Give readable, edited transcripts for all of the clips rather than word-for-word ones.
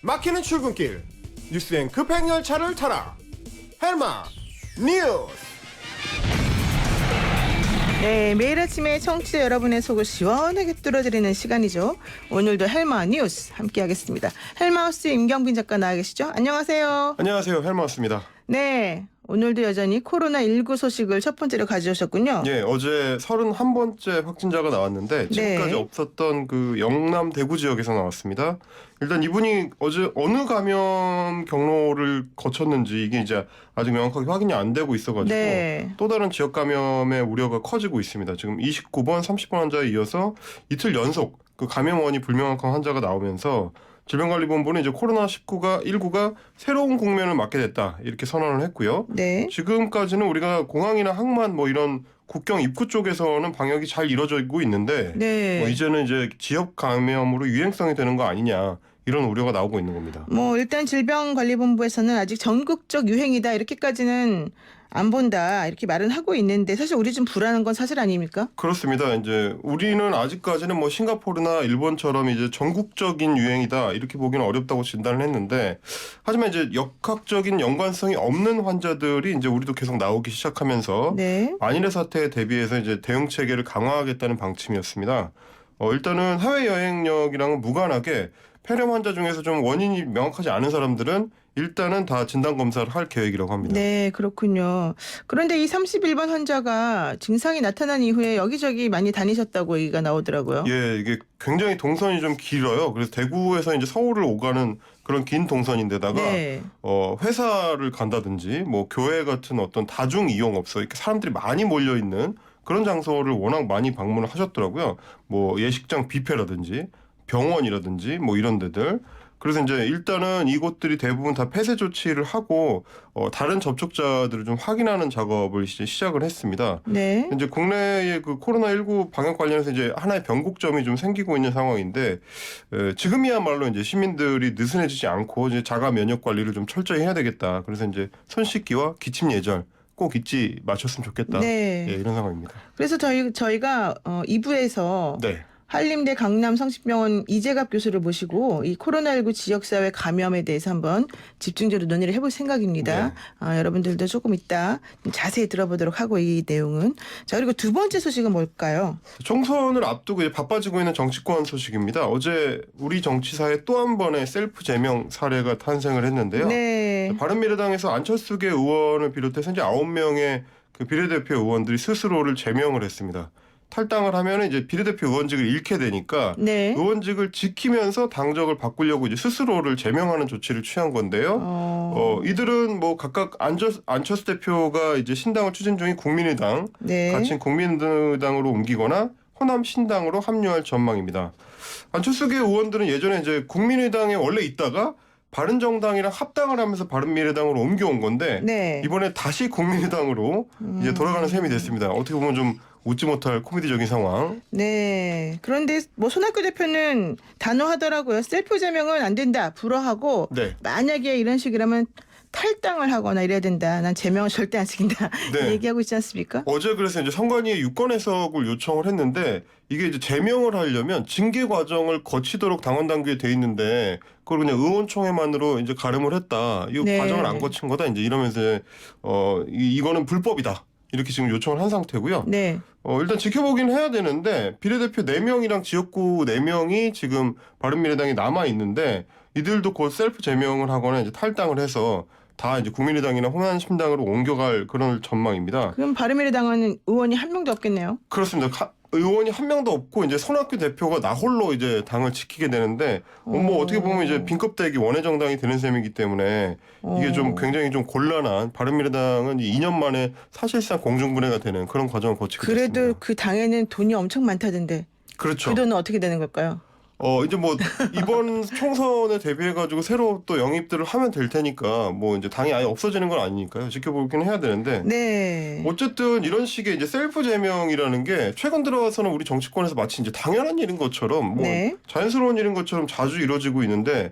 막히는 출근길 뉴스엔 급행 열차를 타라. 헬마 뉴스. 네, 매일 아침에 청취자 여러분의 속을 시원하게 뚫어드리는 시간이죠. 오늘도 헬마 뉴스 함께하겠습니다. 헬마우스 임경빈 작가 나와 계시죠? 안녕하세요. 안녕하세요, 헬마우스입니다. 네, 오늘도 여전히 코로나19 소식을 첫 번째로 가져오셨군요. 예, 어제 31번째 확진자가 나왔는데 지금까지 네. 없었던 그 영남 대구 지역에서 나왔습니다. 일단 이분이 어제 어느 감염 경로를 거쳤는지 이게 이제 아직 명확하게 확인이 안 되고 있어가지고 네. 또 다른 지역 감염의 우려가 커지고 있습니다. 지금 29번, 30번 환자에 이어서 이틀 연속 그 감염 원인이 불명확한 환자가 나오면서 질병관리본부는 이제 코로나19가 새로운 국면을 맞게 됐다 이렇게 선언을 했고요. 네. 지금까지는 우리가 공항이나 항만 뭐 이런 국경 입구 쪽에서는 방역이 잘 이루어지고 있는데 네. 뭐 이제는 이제 지역 감염으로 유행성이 되는 거 아니냐 이런 우려가 나오고 있는 겁니다. 뭐 일단 질병관리본부에서는 아직 전국적 유행이다 이렇게까지는 안 본다 이렇게 말은 하고 있는데 사실 우리 좀 불안한 건 사실 아닙니까? 그렇습니다. 이제 우리는 아직까지는 뭐 싱가포르나 일본처럼 이제 전국적인 유행이다 이렇게 보기는 어렵다고 진단을 했는데 하지만 이제 역학적인 연관성이 없는 환자들이 이제 우리도 계속 나오기 시작하면서 네. 만일의 사태에 대비해서 이제 대응 체계를 강화하겠다는 방침이었습니다. 일단은 해외 여행력이랑은 무관하게 폐렴 환자 중에서 좀 원인이 명확하지 않은 사람들은 일단은 다 진단 검사를 할 계획이라고 합니다. 네, 그렇군요. 그런데 이 31번 환자가 증상이 나타난 이후에 여기저기 많이 다니셨다고 얘기가 나오더라고요. 예, 이게 굉장히 동선이 좀 길어요. 그래서 대구에서 이제 서울을 오가는 그런 긴 동선인데다가 네. 회사를 간다든지 뭐 교회 같은 어떤 다중 이용업소 이렇게 사람들이 많이 몰려 있는 그런 장소를 워낙 많이 방문을 하셨더라고요. 뭐 예식장 뷔페라든지 병원이라든지 뭐 이런 데들. 그래서 이제 일단은 이곳들이 대부분 다 폐쇄 조치를 하고 다른 접촉자들을 좀 확인하는 작업을 이제 시작을 했습니다. 네. 이제 국내의 그 코로나19 방역 관련해서 이제 하나의 변곡점이 좀 생기고 있는 상황인데 지금이야말로 이제 시민들이 느슨해지지 않고 이제 자가 면역 관리를 좀 철저히 해야 되겠다. 그래서 이제 손 씻기와 기침 예절 꼭 잊지 마셨으면 좋겠다. 네. 예, 이런 상황입니다. 그래서 저희가 2부에서 네. 한림대 강남성심병원 이재갑 교수를 모시고 이 코로나19 지역사회 감염에 대해서 한번 집중적으로 논의를 해볼 생각입니다. 여러분들도 조금 이따 자세히 들어보도록 하고 이 내용은. 자, 그리고 두 번째 소식은 뭘까요? 총선을 앞두고 이제 바빠지고 있는 정치권 소식입니다. 어제 우리 정치사에 또 한 번의 셀프 제명 사례가 탄생을 했는데요. 네. 바른미래당에서 안철수계 의원을 비롯해서 이제 9명의 그 비례대표 의원들이 스스로를 제명을 했습니다. 탈당을 하면 이제 비례대표 의원직을 잃게 되니까 네. 의원직을 지키면서 당적을 바꾸려고 이제 스스로를 제명하는 조치를 취한 건데요. 이들은 뭐 각각 안철수 대표가 이제 신당을 추진 중인 국민의당, 네. 같이 국민의당으로 옮기거나 호남 신당으로 합류할 전망입니다. 안철수계 의원들은 예전에 이제 국민의당에 원래 있다가 바른정당이랑 합당을 하면서 바른미래당으로 옮겨온 건데 네. 이번에 다시 국민의당으로 이제 돌아가는 셈이 됐습니다. 어떻게 보면 좀 웃지 못할 코미디적인 상황. 네. 그런데 뭐 손학규 대표는 단호하더라고요. 셀프 제명은 안 된다. 불허하고 네. 만약에 이런 식이라면 탈당을 하거나 이래야 된다. 난 제명을 절대 안 시킨다. 네. 얘기하고 있지 않습니까? 어제 그래서 이제 선관위에 유권 해석을 요청을 했는데 이게 이제 제명을 하려면 징계 과정을 거치도록 당원 당규에 돼 있는데 그걸 그냥 의원총회만으로 이제 가름을 했다. 이 네. 과정을 안 거친 거다. 이제 이러면서 이거는 불법이다. 이렇게 지금 요청을 한 상태고요. 네. 일단 지켜보긴 해야 되는데 비례대표 4명이랑 지역구 4명이 지금 바른미래당에 남아 있는데 이들도 곧 셀프 제명을 하거나 이제 탈당을 해서 다 이제 국민의당이나 호남신당으로 옮겨갈 그런 전망입니다. 그럼 바른미래당은 의원이 한 명도 없겠네요. 그렇습니다. 의원이 한 명도 없고 이제 손학규 대표가 나홀로 이제 당을 지키게 되는데 뭐 어떻게 보면 이제 빈껍데기 원외 정당이 되는 셈이기 때문에 이게 좀 굉장히 좀 곤란한 바른미래당은 2년 만에 사실상 공중분해가 되는 그런 과정을 거치게 그래도 됐습니다. 그 당에는 돈이 엄청 많다던데 그렇죠. 그 돈은 어떻게 되는 걸까요? 이제 뭐 이번 총선에 대비해가지고 새로 또 영입들을 하면 될 테니까 뭐 이제 당이 아예 없어지는 건 아니니까요. 지켜보긴 해야 되는데. 네. 어쨌든 이런 식의 이제 셀프 제명이라는 게 최근 들어와서는 우리 정치권에서 마치 이제 당연한 일인 것처럼 뭐 네. 자연스러운 일인 것처럼 자주 이루어지고 있는데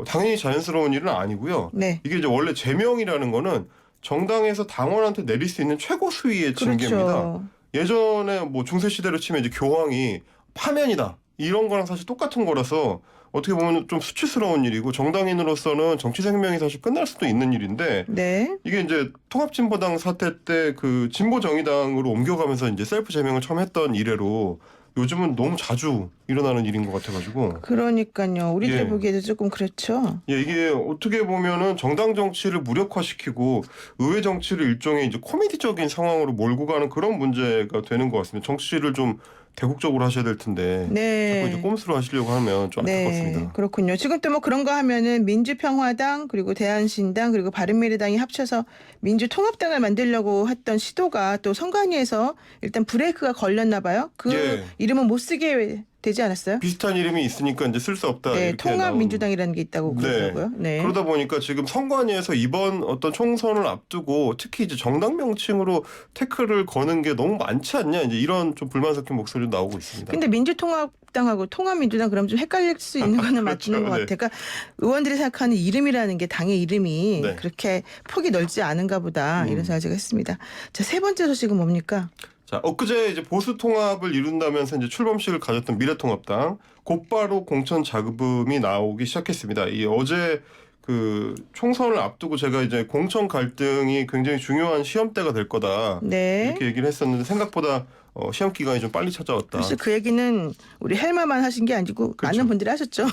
당연히 자연스러운 일은 아니고요. 네. 이게 이제 원래 제명이라는 거는 정당에서 당원한테 내릴 수 있는 최고 수위의 징계입니다. 그렇죠. 예전에 뭐 중세 시대로 치면 이제 교황이 파면이다. 이런 거랑 사실 똑같은 거라서 어떻게 보면 좀 수치스러운 일이고 정당인으로서는 정치 생명이 사실 끝날 수도 있는 일인데 네. 이게 이제 통합진보당 사태 때 그 진보정의당으로 옮겨가면서 이제 셀프 제명을 처음 했던 이래로 요즘은 너무 자주 일어나는 일인 것 같아가지고 그러니까요. 우리들 예. 보기에도 조금 그렇죠. 예, 이게 어떻게 보면은 정당 정치를 무력화시키고 의회 정치를 일종의 이제 코미디적인 상황으로 몰고 가는 그런 문제가 되는 것 같습니다. 정치를 좀 대국적으로 하셔야 될 텐데 자꾸 이제 네. 꼼수로 하시려고 하면 좀 네, 안타깝습니다. 그렇군요. 지금 또 뭐 그런 거 하면은 민주평화당 그리고 대한신당 그리고 바른미래당이 합쳐서 민주통합당을 만들려고 했던 시도가 또 선관위에서 일단 브레이크가 걸렸나 봐요. 그 예. 이름은 못 쓰게 되지 않았어요? 비슷한 이름이 있으니까 이제 쓸 수 없다 네, 이렇게 나온. 통합민주당이라는 게 있다고 네. 그러더라고요. 네. 그러다 보니까 지금 선관위에서 이번 어떤 총선을 앞두고 특히 이제 정당 명칭으로 태클을 거는 게 너무 많지 않냐 이제 이런 좀 불만 섞인 목소리도 나오고 있습니다. 근데 민주통합당하고 통합민주당 그럼 좀 헷갈릴 수 있는 거는 그렇죠. 맞는 것 네. 같아요. 그러니까 의원들이 생각하는 이름이라는 게 당의 이름이 네. 그렇게 폭이 넓지 않은가 보다 이런 생각을 제가 했습니다. 자, 세 번째 소식은 뭡니까? 자, 엊그제 이제 보수 통합을 이룬다면서 이제 출범식을 가졌던 미래통합당 곧바로 공천 자금이 나오기 시작했습니다. 이 어제 그 총선을 앞두고 제가 이제 공천 갈등이 굉장히 중요한 시험대가 될 거다 네. 이렇게 얘기를 했었는데 생각보다 시험 기간이 좀 빨리 찾아왔다. 사실 그 얘기는 우리 헬마만 하신 게 아니고 그렇죠. 많은 분들이 하셨죠.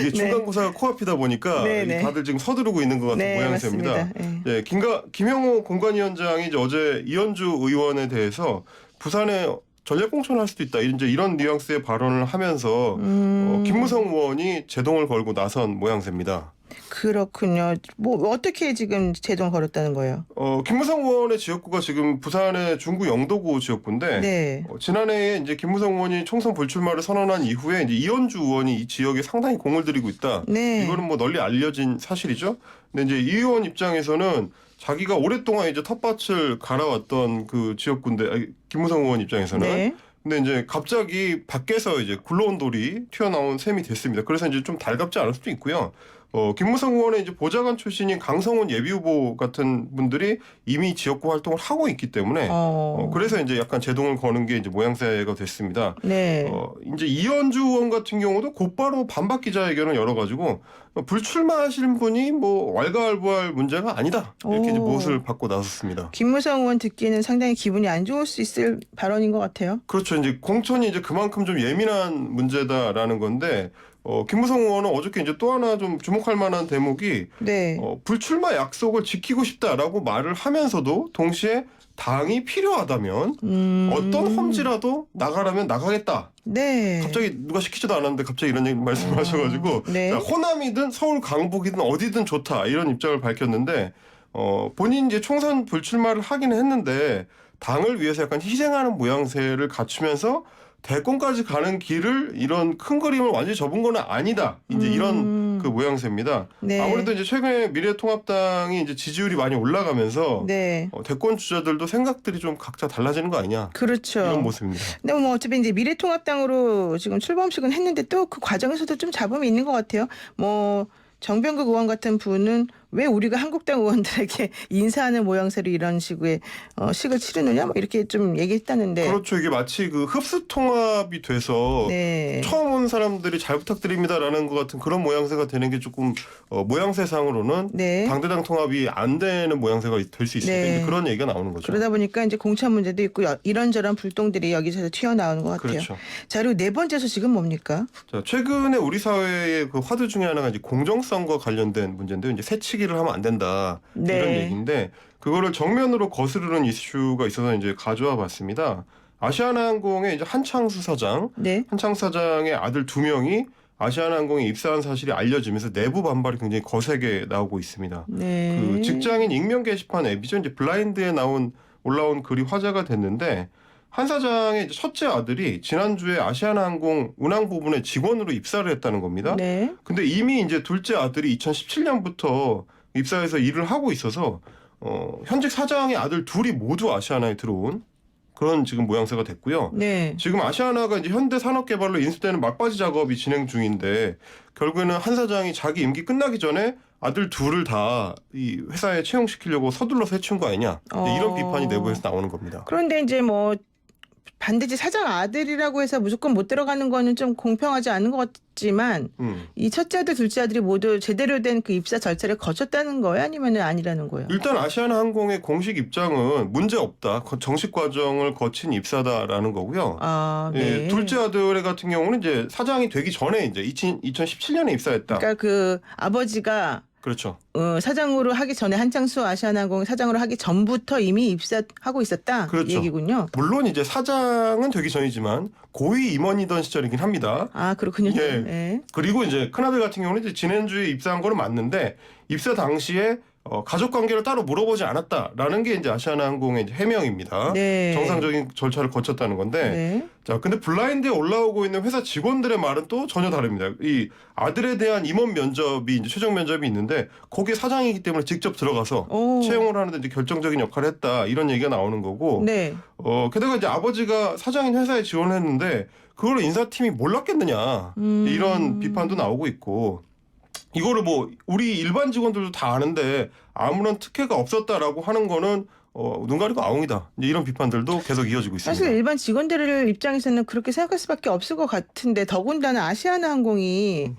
이게 중간고사가 코앞이다 보니까 네, 네. 다들 지금 서두르고 있는 것 같은 네, 모양새입니다. 맞습니다. 네. 네, 김영호 공관위원장이 이제 어제 이현주 의원에 대해서 부산에 전략 공천을 할 수도 있다. 이제 이런 뉘앙스의 발언을 하면서 김무성 의원이 제동을 걸고 나선 모양새입니다. 그렇군요. 뭐 어떻게 지금 제동을 걸었다는 거예요? 김무성 의원의 지역구가 지금 부산의 중구 영도구 지역구인데 네. 지난해에 이제 김무성 의원이 총선 불출마를 선언한 이후에 이제 이현주 의원이 이 지역에 상당히 공을 들이고 있다. 네. 이거는 뭐 널리 알려진 사실이죠. 근데 이제 이 의원 입장에서는 자기가 오랫동안 이제 텃밭을 갈아왔던 그 지역구인데 김무성 의원 입장에서는 네. 근데 이제 갑자기 밖에서 이제 굴러온 돌이 튀어나온 셈이 됐습니다. 그래서 이제 좀 달갑지 않을 수도 있고요. 김무성 의원의 이제 보좌관 출신인 강성훈 예비후보 같은 분들이 이미 지역구 활동을 하고 있기 때문에 그래서 이제 약간 제동을 거는 게 이제 모양새가 됐습니다. 네. 이제 이현주 의원 같은 경우도 곧바로 반박 기자회견을 열어가지고 불출마하시는 분이 뭐 왈가왈부할 문제가 아니다 이렇게 이제 못을 받고 나섰습니다. 김무성 의원 듣기에는 상당히 기분이 안 좋을 수 있을 발언인 것 같아요. 그렇죠. 이제 공천이 이제 그만큼 좀 예민한 문제다라는 건데. 김무성 의원은 어저께 이제 또 하나 좀 주목할 만한 대목이 네. 불출마 약속을 지키고 싶다라고 말을 하면서도 동시에 당이 필요하다면 어떤 험지라도 나가라면 나가겠다. 네. 갑자기 누가 시키지도 않았는데 갑자기 이런 말씀을 하셔가지고 네. 호남이든 서울 강북이든 어디든 좋다 이런 입장을 밝혔는데 본인 이제 총선 불출마를 하긴 했는데 당을 위해서 약간 희생하는 모양새를 갖추면서 대권까지 가는 길을 이런 큰 그림을 완전히 접은 건 아니다. 이제 이런 그 모양새입니다. 네. 아무래도 이제 최근에 미래통합당이 이제 지지율이 많이 올라가면서 네. 대권 주자들도 생각들이 좀 각자 달라지는 거 아니냐. 그렇죠. 이런 모습입니다. 근데 뭐 어차피 이제 미래통합당으로 지금 출범식은 했는데 또 그 과정에서도 좀 잡음이 있는 것 같아요. 뭐 정병국 의원 같은 분은 왜 우리가 한국당 의원들에게 인사하는 모양새로 이런 식의 식을 치르느냐 뭐 이렇게 좀 얘기했다는데. 그렇죠. 이게 마치 그 흡수 통합이 돼서 네. 처음 온 사람들이 잘 부탁드립니다라는 것 같은 그런 모양새가 되는 게 조금 모양새상으로는 네. 당대당 통합이 안 되는 모양새가 될 수 있으니까 네. 이제 그런 얘기가 나오는 거죠. 그러다 보니까 이제 공천 문제도 있고 이런저런 불똥들이 여기저기서 튀어나오는 것 같아요. 그렇죠. 자, 그리고 네 번째 소식은 뭡니까? 자, 최근에 우리 사회의 그 화두 중에 하나가 이제 공정성과 관련된 문제인데요. 이제 새치기를 하면 안 된다 네. 이런 얘기인데 그거를 정면으로 거스르는 이슈가 있어서 이제 가져와 봤습니다. 아시아나항공의 이제 한창수 사장, 네. 한창수 사장의 아들 2명이 아시아나항공에 입사한 사실이 알려지면서 내부 반발이 굉장히 거세게 나오고 있습니다. 네. 그 직장인 익명 게시판 앱이죠. 이제 블라인드에 올라온 글이 화제가 됐는데 한 사장의 이제 첫째 아들이 지난주에 아시아나항공 운항 부분에 직원으로 입사를 했다는 겁니다. 네. 근데 이미 이제 둘째 아들이 2017년부터 입사해서 일을 하고 있어서 현직 사장의 아들 둘이 모두 아시아나에 들어온 그런 지금 모양새가 됐고요. 네. 지금 아시아나가 이제 현대산업개발로 인수되는 막바지 작업이 진행 중인데 결국에는 한 사장이 자기 임기 끝나기 전에 아들 둘을 다 이 회사에 채용시키려고 서둘러서 해치운 거 아니냐 이런 비판이 내부에서 나오는 겁니다. 그런데 이제 뭐 반드시 사장 아들이라고 해서 무조건 못 들어가는 거는 좀 공평하지 않은 것 같지만 이 첫째 아들, 둘째 아들이 모두 제대로 된 그 입사 절차를 거쳤다는 거예요? 아니면 아니라는 거예요? 일단 아시아나항공의 공식 입장은 문제 없다. 정식 과정을 거친 입사다라는 거고요. 아, 네. 예, 둘째 아들 같은 경우는 이제 사장이 되기 전에 이제 2017년에 입사했다. 그러니까 그 아버지가 그렇죠. 사장으로 하기 전에 한창수 아시아나항공 사장으로 하기 전부터 이미 입사하고 있었다. 그렇죠. 이 얘기군요. 물론 이제 사장은 되기 전이지만 고위 임원이던 시절이긴 합니다. 아, 그렇군요. 예. 네. 그리고 이제 큰아들 같은 경우는 이제 지난주에 입사한 거는 맞는데 입사 당시에 가족 관계를 따로 물어보지 않았다라는 게 이제 아시아나항공의 이제 해명입니다. 네. 정상적인 절차를 거쳤다는 건데. 네. 자, 근데 블라인드에 올라오고 있는 회사 직원들의 말은 또 전혀 다릅니다. 이 아들에 대한 임원 면접이 이제 최종 면접이 있는데 거기에 사장이기 때문에 직접 들어가서 오. 채용을 하는데 이제 결정적인 역할을 했다 이런 얘기가 나오는 거고. 네. 게다가 이제 아버지가 사장인 회사에 지원을 했는데 그걸 인사팀이 몰랐겠느냐 이런 비판도 나오고 있고. 이거를 뭐 우리 일반 직원들도 다 아는데 아무런 특혜가 없었다라고 하는 거는 눈 가리고 아웅이다. 이제 이런 비판들도 계속 이어지고 있습니다. 사실 일반 직원들 입장에서는 그렇게 생각할 수밖에 없을 것 같은데 더군다나 아시아나항공이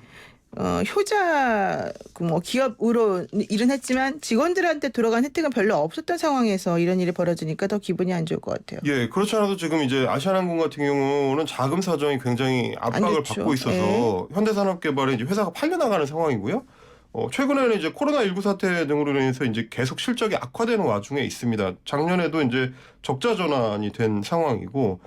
효자 뭐 기업으로 일은 했지만 직원들한테 돌아간 혜택은 별로 없었던 상황에서 이런 일이 벌어지니까 더 기분이 안 좋을 것 같아요. 예, 그렇지 않아도 지금 이제 아시아나항공 같은 경우는 자금 사정이 굉장히 압박을 좋죠. 받고 있어서 현대산업개발에 이제 회사가 팔려나가는 상황이고요. 최근에는 이제 코로나19 사태 등으로 인해서 이제 계속 실적이 악화되는 와중에 있습니다. 작년에도 이제 적자 전환이 된 상황이고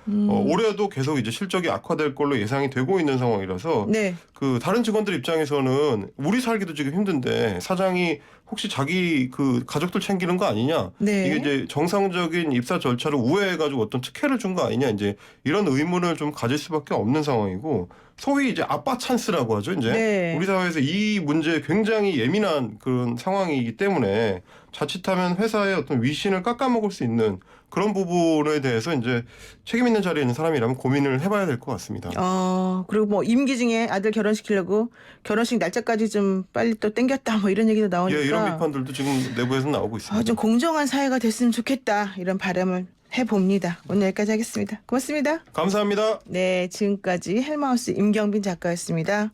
올해도 계속 이제 실적이 악화될 걸로 예상이 되고 있는 상황이라서 네. 그 다른 직원들 입장에서는 우리 살기도 지금 힘든데 사장이 혹시 자기 그 가족들 챙기는 거 아니냐? 네. 이게 이제 정상적인 입사 절차를 우회해가지고 어떤 특혜를 준 거 아니냐? 이제 이런 의문을 좀 가질 수밖에 없는 상황이고 소위 이제 아빠 찬스라고 하죠. 이제 네. 우리 사회에서 이 문제에 굉장히 예민한 그런 상황이기 때문에 자칫하면 회사의 어떤 위신을 깎아먹을 수 있는 그런 부분에 대해서 이제 책임 있는 자리에 있는 사람이라면 고민을 해봐야 될 것 같습니다. 그리고 뭐 임기 중에 아들 결혼시키려고 결혼식 날짜까지 좀 빨리 또 땡겼다 뭐 이런 얘기도 나오니까 예, 이런 비판들도 지금 내부에서 나오고 있습니다. 좀 공정한 사회가 됐으면 좋겠다 이런 바람을 해봅니다. 오늘 여기까지 하겠습니다. 고맙습니다. 감사합니다. 네, 지금까지 헬마우스 임경빈 작가였습니다.